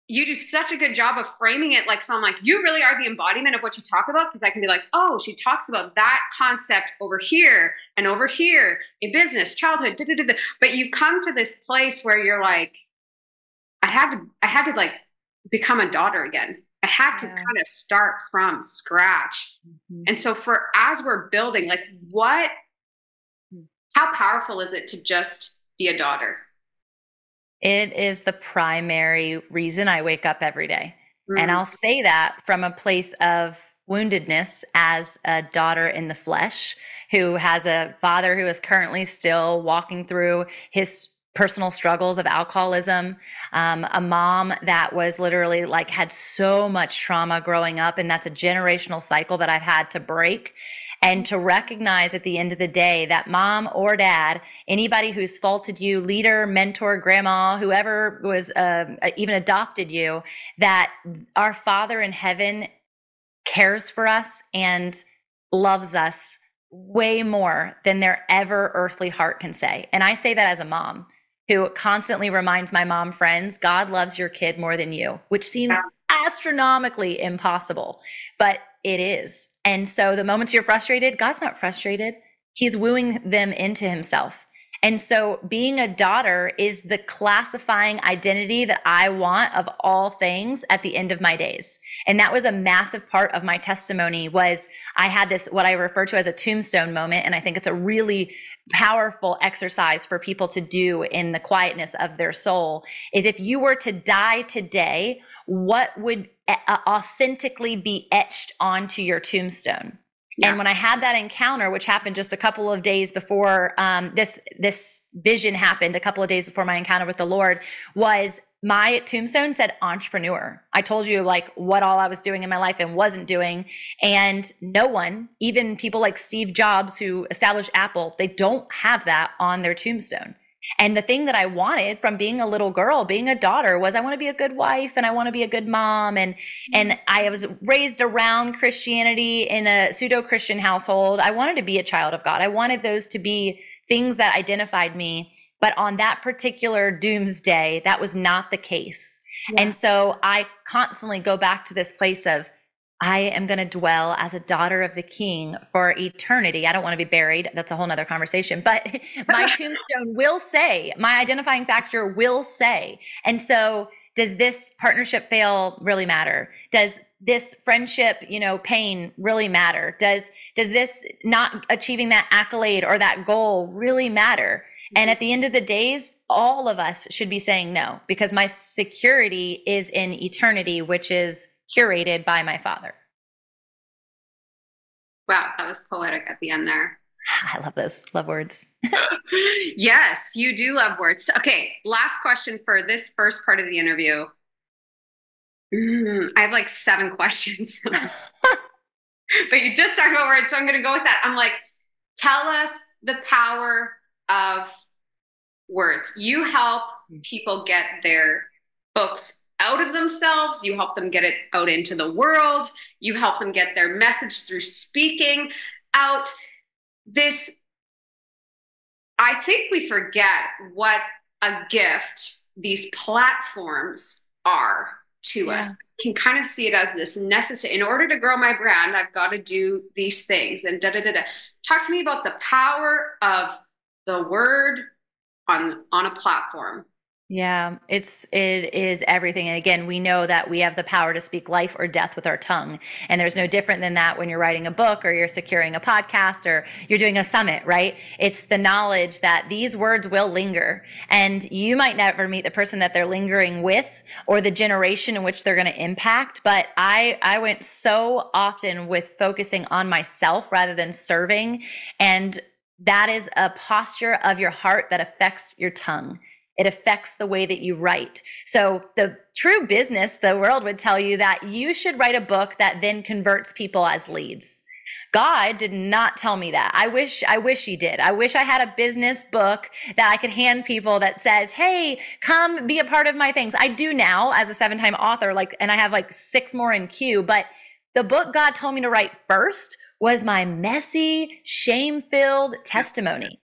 you do such a good job of framing it. Like, so I'm like, you really are the embodiment of what you talk about. Cause I can be like, oh, she talks about that concept over here and over here in business, childhood, da, da, da, da. But you come to this place where you're like, I had to like become a daughter again. I had to Yeah. kind of start from scratch. Mhm. And so for, as we're building, like what, how powerful is it to just be a daughter? It is the primary reason I wake up every day. And Mm, I'll say that from a place of woundedness as a daughter in the flesh who has a father who is currently still walking through his personal struggles of alcoholism, a mom that was literally like had so much trauma growing up. And that's a generational cycle that I've had to break. And to recognize at the end of the day that mom or dad, anybody who's faulted you, leader, mentor, grandma, whoever was even adopted you, that our Father in heaven cares for us and loves us way more than their ever earthly heart can say. And I say that as a mom who constantly reminds my mom friends, God loves your kid more than you, which seems yeah. astronomically impossible, but it is. And so the moments you're frustrated, God's not frustrated. He's wooing them into himself. And so being a daughter is the classifying identity that I want of all things at the end of my days. And that was a massive part of my testimony was I had this, what I refer to as a tombstone moment. And I think it's a really powerful exercise for people to do in the quietness of their soul is if you were to die today, what would authentically be etched onto your tombstone? And Yeah. when I had that encounter, which happened just a couple of days before this vision happened, a couple of days before my encounter with the Lord, was my tombstone said entrepreneur. I told you like what all I was doing in my life and wasn't doing. And no one, even people like Steve Jobs who established Apple, they don't have that on their tombstone. And the thing that I wanted from being a little girl, being a daughter, was I want to be a good wife and I want to be a good mom. And I was raised around Christianity in a pseudo-Christian household. I wanted to be a child of God. I wanted those to be things that identified me. But on that particular doomsday, that was not the case. Yeah. And so I constantly go back to this place of, I am going to dwell as a daughter of the King for eternity. I don't want to be buried. That's a whole nother conversation. But my tombstone will say, my identifying factor will say. And so does this partnership fail really matter? Does this friendship, pain really matter? Does this not achieving that accolade or that goal really matter? And at the end of the days, all of us should be saying no, because my security is in eternity, which is curated by my Father. Wow, that was poetic at the end there. I love those. Love words. Yes, you do love words. Okay, last question for this first part of the interview. I have like seven questions, but you just talked about words, so I'm going to go with that. I'm like, tell us the power of words. You help people get their books out of themselves. You help them get it out into the world. You help them get their message through speaking out. This, I think we forget what a gift these platforms are to us. Yeah. Can kind of see it as this necessary. In order to grow my brand, I've got to do these things and da da da da. Talk to me about the power of the word on a platform. Yeah, it is everything. And again, we know that we have the power to speak life or death with our tongue. And there's no different than that when you're writing a book or you're securing a podcast or you're doing a summit, right? It's the knowledge that these words will linger. And you might never meet the person that they're lingering with or the generation in which they're going to impact. But I went so often with focusing on myself rather than serving. And that is a posture of your heart that affects your tongue. It affects the way that you write. So the true business, the world would tell you that you should write a book that then converts people as leads. God did not tell me that. I wish he did. I wish I had a business book that I could hand people that says, "Hey, come be a part of my things." I do now as a 7-time author, and I have 6 more in queue, but the book God told me to write first was my messy, shame-filled testimony.